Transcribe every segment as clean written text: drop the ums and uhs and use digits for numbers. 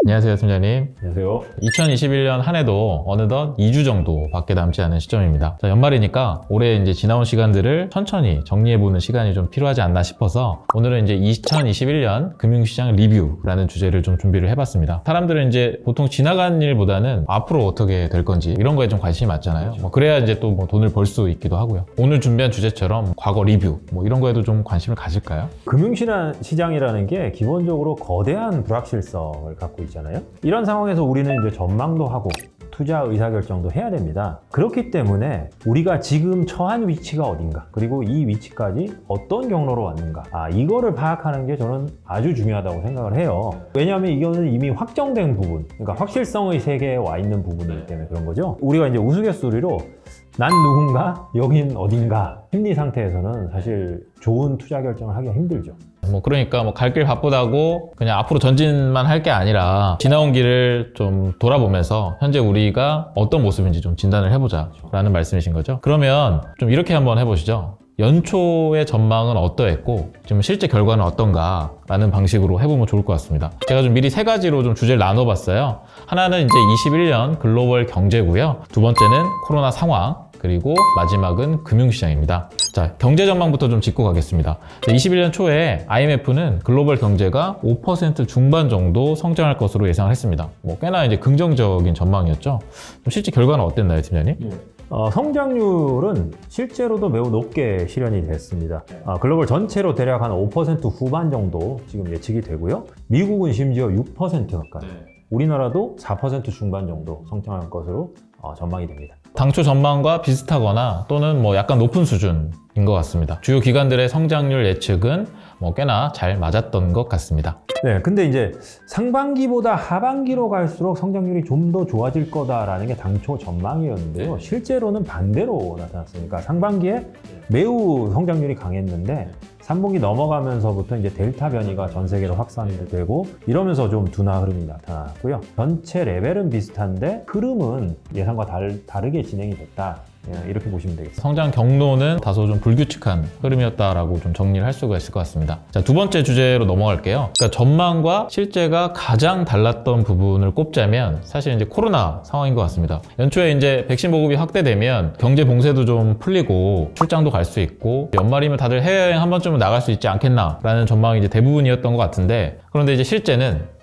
안녕하세요, 팀장님. 안녕하세요. 2021년 한 해도 어느덧 2주 정도밖에 남지 않은 시점입니다. 자, 연말이니까 올해 이제 지나온 시간들을 천천히 정리해보는 시간이 좀 필요하지 않나 싶어서 오늘은 이제 2021년 금융시장 리뷰라는 주제를 좀 준비를 해봤습니다. 사람들은 이제 보통 지나간 일보다는 앞으로 어떻게 될 건지 이런 거에 좀 관심이 많잖아요. 뭐 그래야 이제 또 뭐 돈을 벌 수 있기도 하고요. 오늘 준비한 주제처럼 과거 리뷰 뭐 이런 거에도 좀 관심을 가질까요? 금융시장이라는 게 기본적으로 거대한 불확실성을 갖고 있잖아요. 이런 상황에서 우리는 이제 전망도 하고 투자 의사결정도 해야 됩니다. 그렇기 때문에 우리가 지금 처한 위치가 어딘가, 그리고 이 위치까지 어떤 경로로 왔는가, 이거를 파악하는 게 저는 아주 중요하다고 생각을 해요. 왜냐하면 이거는 이미 확정된 부분, 그러니까 확실성의 세계에 와 있는 부분이기 때문에 그런 거죠. 우리가 이제 우스갯소리로 난 누군가, 여긴 어딘가 심리 상태에서는 사실 좋은 투자 결정을 하기가 힘들죠. 뭐 그러니까 뭐 갈 길 바쁘다고 그냥 앞으로 전진만 할 게 아니라 지나온 길을 좀 돌아보면서 현재 우리가 어떤 모습인지 좀 진단을 해보자 라는 말씀이신 거죠. 그러면 좀 이렇게 한번 해보시죠. 연초의 전망은 어떠했고 지금 실제 결과는 어떤가 라는 방식으로 해보면 좋을 것 같습니다. 제가 좀 미리 세 가지로 좀 주제를 나눠봤어요. 하나는 이제 21년 글로벌 경제고요. 두 번째는 코로나 상황, 그리고 마지막은 금융시장입니다. 자, 경제 전망부터 좀 짚고 가겠습니다. 21년 초에 IMF는 글로벌 경제가 5% 중반 정도 성장할 것으로 예상을 했습니다. 뭐 꽤나 이제 긍정적인 전망이었죠. 실제 결과는 어땠나요, 팀장님? 성장률은 실제로도 매우 높게 실현이 됐습니다. 글로벌 전체로 대략 한 5% 후반 정도 지금 예측이 되고요. 미국은 심지어 6% 가까이, 우리나라도 4% 중반 정도 성장할 것으로 전망이 됩니다. 당초 전망과 비슷하거나 또는 뭐 약간 높은 수준인 것 같습니다. 주요 기관들의 성장률 예측은 뭐 꽤나 잘 맞았던 것 같습니다. 네, 근데 이제 상반기보다 하반기로 갈수록 성장률이 좀 더 좋아질 거다라는 게 당초 전망이었는데요. 실제로는 반대로 나타났으니까 상반기에 매우 성장률이 강했는데 3분기 넘어가면서부터 이제 델타 변이가 전 세계로 확산되고 이러면서 좀 둔화 흐름이 나타났고요. 전체 레벨은 비슷한데 흐름은 예상과 다르게 진행이 됐다. 이렇게 보시면 되겠습니다. 성장 경로는 다소 좀 불규칙한 흐름이었다라고 좀 정리를 할 수가 있을 것 같습니다. 자, 두 번째 주제로 넘어갈게요. 그러니까 전망과 실제가 가장 달랐던 부분을 꼽자면 사실 이제 코로나 상황인 것 같습니다. 연초에 이제 백신 보급이 확대되면 경제 봉쇄도 좀 풀리고 출장도 갈 수 있고 연말이면 다들 해외여행 한 번쯤은 나갈 수 있지 않겠나라는 전망이 이제 대부분이었던 것 같은데, 그런데 이제 실제는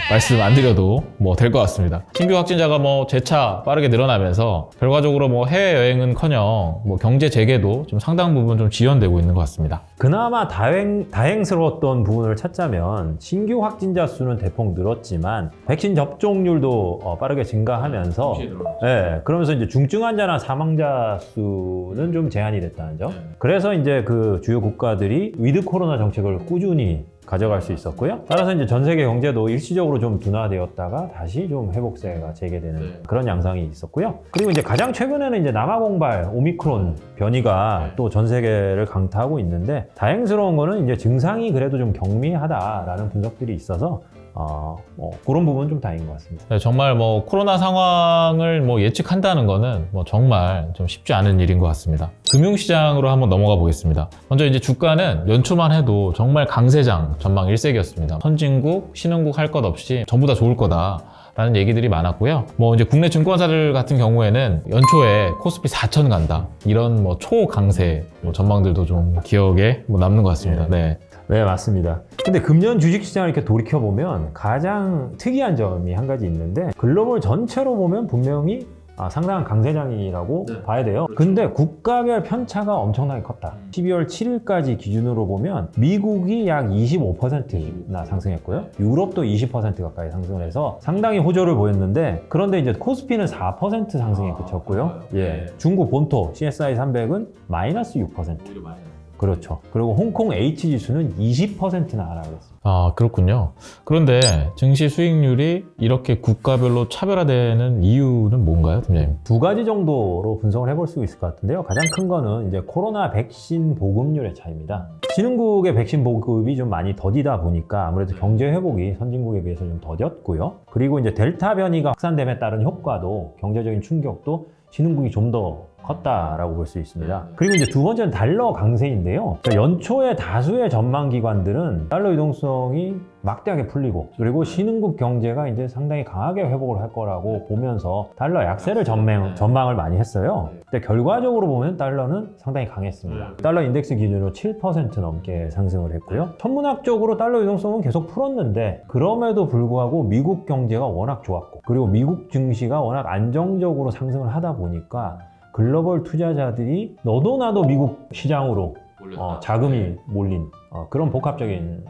말씀 안 드려도 될 것 같습니다. 신규 확진자가 재차 빠르게 늘어나면서 결과적으로 해외여행은커녕 경제 재개도 좀 상당 부분 좀 지연되고 있는 것 같습니다. 그나마 다행스러웠던 부분을 찾자면 신규 확진자 수는 대폭 늘었지만 백신 접종률도 빠르게 증가하면서 그러면서 이제 중증 환자나 사망자 수는 좀 제한이 됐다는 점. 그래서 이제 그 주요 국가들이 위드 코로나 정책을 꾸준히 가져갈 수 있었고요. 따라서 이제 전 세계 경제도 일시적으로 좀 둔화되었다가 다시 좀 회복세가 재개되는 그런 양상이 있었고요. 그리고 이제 가장 최근에는 이제 남아공발 오미크론 변이가 또 전 세계를 강타하고 있는데, 다행스러운 거는 이제 증상이 그래도 좀 경미하다라는 분석들이 있어서 그런 부분은 좀 다행인 것 같습니다. 네, 정말 코로나 상황을 예측한다는 거는 정말 좀 쉽지 않은 일인 것 같습니다. 금융시장으로 한번 넘어가 보겠습니다. 먼저 이제 주가는 연초만 해도 정말 강세장 전망 일색이었습니다. 선진국, 신흥국 할 것 없이 전부 다 좋을 거다 라는 얘기들이 많았고요. 이제 국내 증권사들 같은 경우에는 연초에 코스피 4천 간다, 이런 초강세 전망들도 좀 기억에 남는 것 같습니다. 네, 맞습니다. 근데 금년 주식시장을 이렇게 돌이켜보면 가장 특이한 점이 한 가지 있는데, 글로벌 전체로 보면 분명히 상당한 강세장이라고 봐야 돼요. 근데 국가별 편차가 엄청나게 컸다. 12월 7일까지 기준으로 보면 미국이 약 25%나 상승했고요. 유럽도 20% 가까이 상승을 해서 상당히 호조를 보였는데, 그런데 이제 코스피는 4% 상승에 그쳤고요. 중국 본토 CSI 300은 마이너스 6%. 그렇죠. 그리고 홍콩 H지수는 20%나 하락했습니다. 그렇군요. 그런데 증시 수익률이 이렇게 국가별로 차별화되는 이유는 뭔가요, 팀장님? 두 가지 정도로 분석을 해볼 수 있을 것 같은데요. 가장 큰 거는 이제 코로나 백신 보급률의 차이입니다. 신흥국의 백신 보급이 좀 많이 더디다 보니까 아무래도 경제 회복이 선진국에 비해서 좀 더뎠고요. 그리고 이제 델타 변이가 확산됨에 따른 효과도, 경제적인 충격도 신흥국이 좀 더 컸다라고 볼 수 있습니다. 그리고 이제 두 번째는 달러 강세인데요. 연초에 다수의 전망 기관들은 달러 유동성이 막대하게 풀리고 그리고 신흥국 경제가 이제 상당히 강하게 회복을 할 거라고 보면서 달러 약세를 전망을 많이 했어요. 근데 결과적으로 보면 달러는 상당히 강했습니다. 달러 인덱스 기준으로 7% 넘게 상승을 했고요. 천문학적으로 달러 유동성은 계속 풀었는데 그럼에도 불구하고 미국 경제가 워낙 좋았고 그리고 미국 증시가 워낙 안정적으로 상승을 하다 보니까 글로벌 투자자들이 너도 나도 미국 시장으로 자금이 몰린 그런 복합적인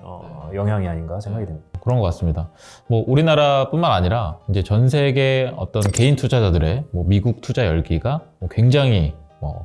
영향이 아닌가 생각이 듭니다. 그런 것 같습니다. 뭐 우리나라뿐만 아니라 이제 전 세계 어떤 개인 투자자들의 뭐 미국 투자 열기가 뭐 굉장히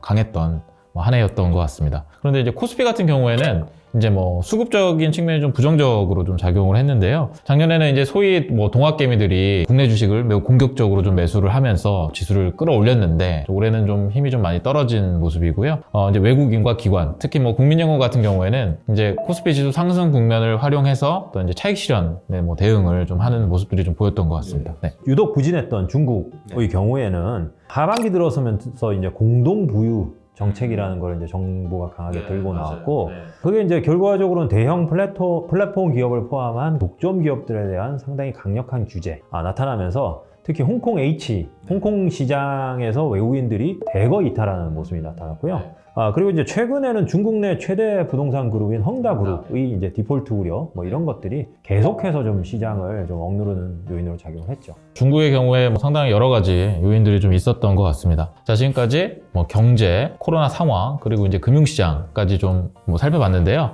강했던 한 해였던 것 같습니다. 그런데 이제 코스피 같은 경우에는 이제 뭐 수급적인 측면이 좀 부정적으로 좀 작용을 했는데요. 작년에는 이제 소위 뭐 동학개미들이 국내 주식을 매우 공격적으로 좀 매수를 하면서 지수를 끌어올렸는데 올해는 좀 힘이 좀 많이 떨어진 모습이고요. 이제 외국인과 기관, 특히 뭐 국민연금 같은 경우에는 이제 코스피 지수 상승 국면을 활용해서 또 이제 차익 실현에 뭐 대응을 좀 하는 모습들이 좀 보였던 것 같습니다. 네. 유독 부진했던 중국의 경우에는 하반기 들어서면서 이제 공동 부유 정책이라는 걸 이제 정부가 강하게 들고 나왔고 그게 이제 결과적으로는 대형 플랫폼 기업을 포함한 독점 기업들에 대한 상당히 강력한 규제 나타나면서 특히 홍콩 시장에서 외국인들이 대거 이탈하는 모습이 나타났고요. 그리고 이제 최근에는 중국 내 최대 부동산 그룹인 헝다그룹의 이제 디폴트 우려 뭐 이런 것들이 계속해서 좀 시장을 좀 억누르는 요인으로 작용을 했죠. 중국의 경우에 뭐 상당히 여러 가지 요인들이 좀 있었던 것 같습니다. 자, 지금까지 뭐 경제, 코로나 상황, 그리고 이제 금융시장까지 좀 뭐 살펴봤는데요.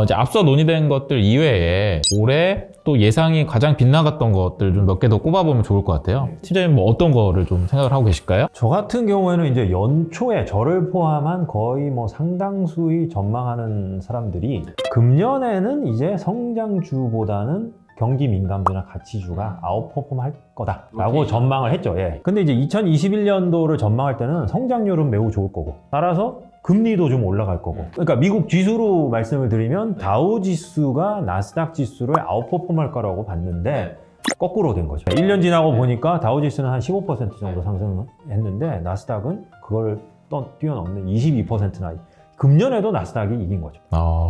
이제 앞서 논의된 것들 이외에 올해 또 예상이 가장 빗나갔던 것들 좀 몇 개 더 꼽아보면 좋을 것 같아요. 팀장님 뭐 어떤 거를 좀 생각을 하고 계실까요? 저 같은 경우에는 이제 연초에 저를 포함한 거의 뭐 상당수의 전망하는 사람들이 금년에는 이제 성장주보다는 경기 민감주나 가치주가 아웃퍼폼 할 거다라고 전망을 했죠. 예. 근데 이제 2021년도를 전망할 때는 성장률은 매우 좋을 거고 따라서 금리도 좀 올라갈 거고. 그러니까 미국 지수로 말씀을 드리면 다우 지수가 나스닥 지수를 아웃퍼폼 할 거라고 봤는데 거꾸로 된 거죠. 1년 지나고 보니까 다우 지수는 한 15% 정도 상승했는데 나스닥은 그걸 뛰어넘는 22%나 금년에도 나스닥이 이긴 거죠.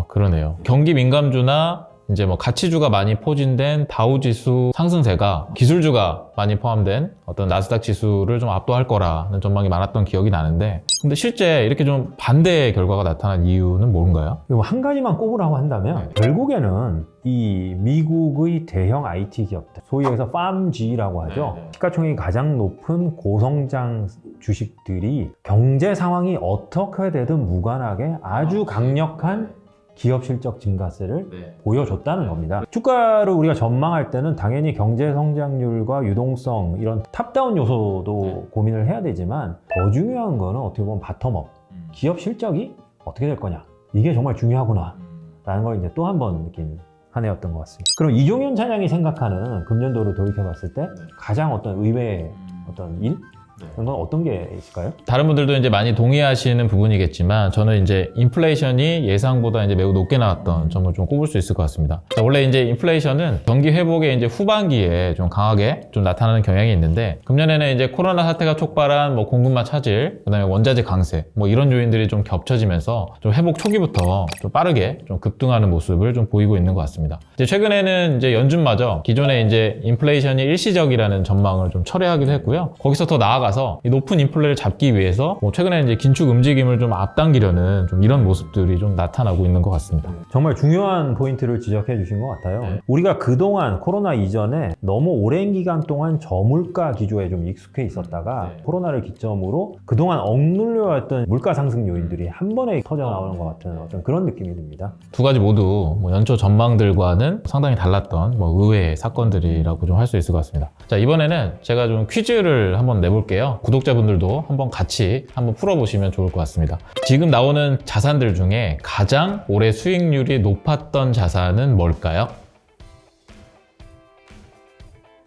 그러네요. 경기 민감주나 이제 뭐 가치주가 많이 포진된 다우지수 상승세가 기술주가 많이 포함된 어떤 나스닥 지수를 좀 압도할 거라는 전망이 많았던 기억이 나는데 근데 실제 이렇게 좀 반대의 결과가 나타난 이유는 뭔가요? 한 가지만 꼽으라고 한다면 결국에는 이 미국의 대형 IT 기업들 소위 여기서 팜G라고 하죠. 시가총액이 가장 높은 고성장 주식들이 경제 상황이 어떻게 되든 무관하게 아주 강력한 기업 실적 증가세를 보여줬다는 겁니다. 주가를 우리가 전망할 때는 당연히 경제 성장률과 유동성 이런 탑다운 요소도 고민을 해야 되지만 더 중요한 거는 어떻게 보면 바텀업 기업 실적이 어떻게 될 거냐 이게 정말 중요하구나 라는 걸 이제 또 한 번 느낀 한 해였던 것 같습니다. 그럼 이종현 차장이 생각하는 금년도를 돌이켜봤을 때 가장 어떤 의외의 어떤 일? 그런 건 어떤 게 있을까요? 다른 분들도 이제 많이 동의하시는 부분이겠지만 저는 이제 인플레이션이 예상보다 이제 매우 높게 나왔던 점을 좀 꼽을 수 있을 것 같습니다. 자, 원래 이제 인플레이션은 경기 회복의 이제 후반기에 좀 강하게 좀 나타나는 경향이 있는데 금년에는 이제 코로나 사태가 촉발한 뭐 공급망 차질, 그다음에 원자재 강세 뭐 이런 요인들이 좀 겹쳐지면서 좀 회복 초기부터 좀 빠르게 좀 급등하는 모습을 좀 보이고 있는 것 같습니다. 이제 최근에는 이제 연준마저 기존에 이제 인플레이션이 일시적이라는 전망을 좀 철회하기도 했고요. 거기서 더 나아가서 이 높은 인플레를 잡기 위해서 뭐 최근에 이제 긴축 움직임을 좀 앞당기려는 좀 이런 모습들이 좀 나타나고 있는 것 같습니다. 정말 중요한 포인트를 지적해 주신 것 같아요. 우리가 그동안 코로나 이전에 너무 오랜 기간 동안 저물가 기조에 좀 익숙해 있었다가 코로나를 기점으로 그동안 억눌려왔던 물가 상승 요인들이 한 번에 터져 나오는 것 같은 어떤 그런 느낌이 듭니다. 두 가지 모두 뭐 연초 전망들과는 상당히 달랐던 뭐 의외의 사건들이라고 좀 할 수 있을 것 같습니다. 자, 이번에는 제가 좀 퀴즈를 한번 내볼게요. 구독자분들도 한번 같이 한번 풀어보시면 좋을 것 같습니다. 지금 나오는 자산들 중에 가장 올해 수익률이 높았던 자산은 뭘까요?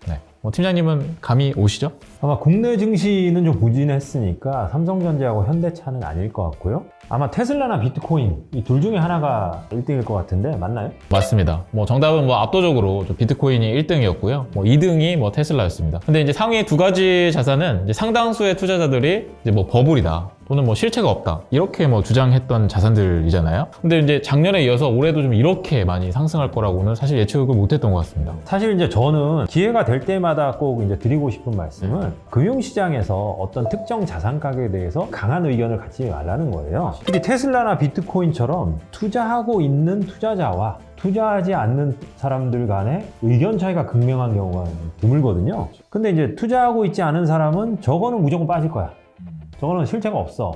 네, 뭐 팀장님은 감이 오시죠? 아마 국내 증시는 좀 부진했으니까 삼성전자하고 현대차는 아닐 것 같고요. 아마 테슬라나 비트코인 이 둘 중에 하나가 1등일 것 같은데 맞나요? 맞습니다. 뭐 정답은 뭐 압도적으로 비트코인이 1등이었고요. 뭐 2등이 뭐 테슬라였습니다. 근데 이제 상위 두 가지 자산은 이제 상당수의 투자자들이 이제 뭐 버블이다, 또는 뭐 실체가 없다 이렇게 뭐 주장했던 자산들이잖아요. 근데 이제 작년에 이어서 올해도 좀 이렇게 많이 상승할 거라고는 사실 예측을 못했던 것 같습니다. 사실 이제 저는 기회가 될 때마다 꼭 이제 드리고 싶은 말씀은 금융시장에서 어떤 특정 자산 가격에 대해서 강한 의견을 갖지 말라는 거예요. 특히 테슬라나 비트코인처럼 투자하고 있는 투자자와 투자하지 않는 사람들 간의 의견 차이가 극명한 경우가 드물거든요. 근데 이제 투자하고 있지 않은 사람은 저거는 무조건 빠질 거야. 저거는 실체가 없어.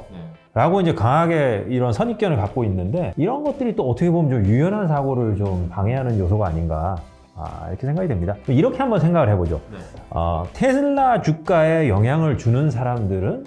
라고 이제 강하게 이런 선입견을 갖고 있는데 이런 것들이 또 어떻게 보면 좀 유연한 사고를 좀 방해하는 요소가 아닌가 이렇게 생각이 됩니다. 이렇게 한번 생각을 해보죠. 테슬라 주가에 영향을 주는 사람들은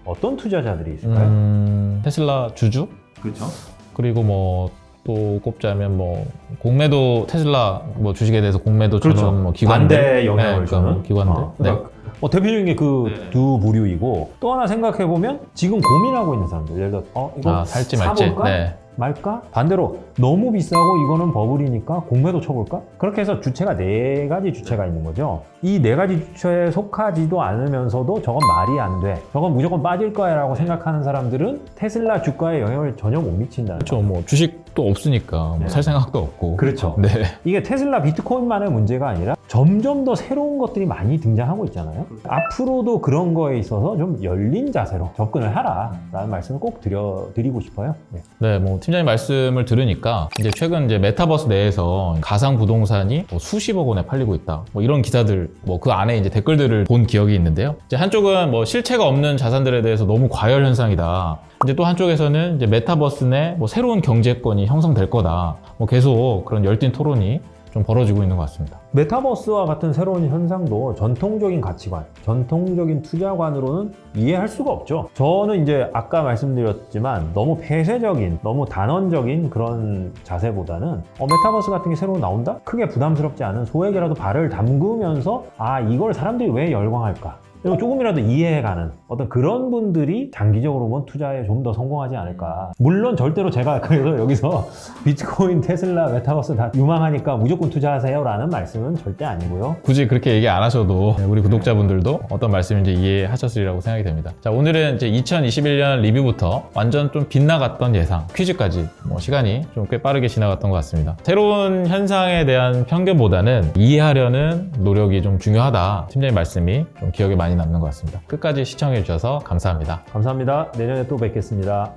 어떤 투자자들이 있을까요? 테슬라 주주? 그렇죠. 그리고 뭐 또 꼽자면 뭐 공매도 테슬라 뭐 주식에 대해서 공매도 주는 뭐 기관들, 반대 영향을 네, 주는 뭐 기관들. 그러니까 대표적인 게 그 두 부류이고 또 하나 생각해 보면 지금 고민하고 있는 사람들 예를 들어 이거 살지 말지. 사볼까? 네. 말까? 반대로 너무 비싸고 이거는 버블이니까 공매도 쳐볼까? 그렇게 해서 주체가 4가지 주체가 있는 거죠. 이 4가지 주체에 속하지도 않으면서도 저건 말이 안 돼. 저건 무조건 빠질 거야 라고 생각하는 사람들은 테슬라 주가에 영향을 전혀 못 미친다는 그렇죠. 거죠. 뭐 주식도 없으니까 뭐 살 생각도 없고. 그렇죠. 네. 이게 테슬라 비트코인만의 문제가 아니라 점점 더 새로운 것들이 많이 등장하고 있잖아요. 앞으로도 그런 거에 있어서 좀 열린 자세로 접근을 하라라는 말씀을 꼭 드리고 싶어요. 네, 뭐 팀장님 말씀을 들으니까 이제 최근 이제 메타버스 내에서 가상 부동산이 뭐 수십억 원에 팔리고 있다. 뭐 이런 기사들, 뭐 그 안에 이제 댓글들을 본 기억이 있는데요. 이제 한쪽은 뭐 실체가 없는 자산들에 대해서 너무 과열 현상이다. 이제 또 한쪽에서는 이제 메타버스 내 뭐 새로운 경제권이 형성될 거다. 뭐 계속 그런 열띤 토론이 좀 벌어지고 있는 것 같습니다. 메타버스와 같은 새로운 현상도 전통적인 가치관, 전통적인 투자관으로는 이해할 수가 없죠. 저는 이제 아까 말씀드렸지만 너무 폐쇄적인, 너무 단언적인 그런 자세보다는 메타버스 같은 게 새로 나온다? 크게 부담스럽지 않은 소액이라도 발을 담그면서 이걸 사람들이 왜 열광할까? 그리고 조금이라도 이해해가는 어떤 그런 분들이 장기적으로 보면 투자에 좀 더 성공하지 않을까. 물론 절대로 제가 그래서 여기서 비트코인, 테슬라, 메타버스 다 유망하니까 무조건 투자하세요 라는 말씀은 절대 아니고요. 굳이 그렇게 얘기 안 하셔도 우리 구독자분들도 어떤 말씀인지 이해하셨으리라고 생각이 됩니다. 자, 오늘은 이제 2021년 리뷰부터 완전 좀 빗나갔던 예상, 퀴즈까지 뭐 시간이 좀 꽤 빠르게 지나갔던 것 같습니다. 새로운 현상에 대한 편견보다는 이해하려는 노력이 좀 중요하다. 팀장님 말씀이 좀 기억에 많이 남는 것 같습니다. 끝까지 시청해 주셔서 감사합니다. 감사합니다. 내년에 또 뵙겠습니다.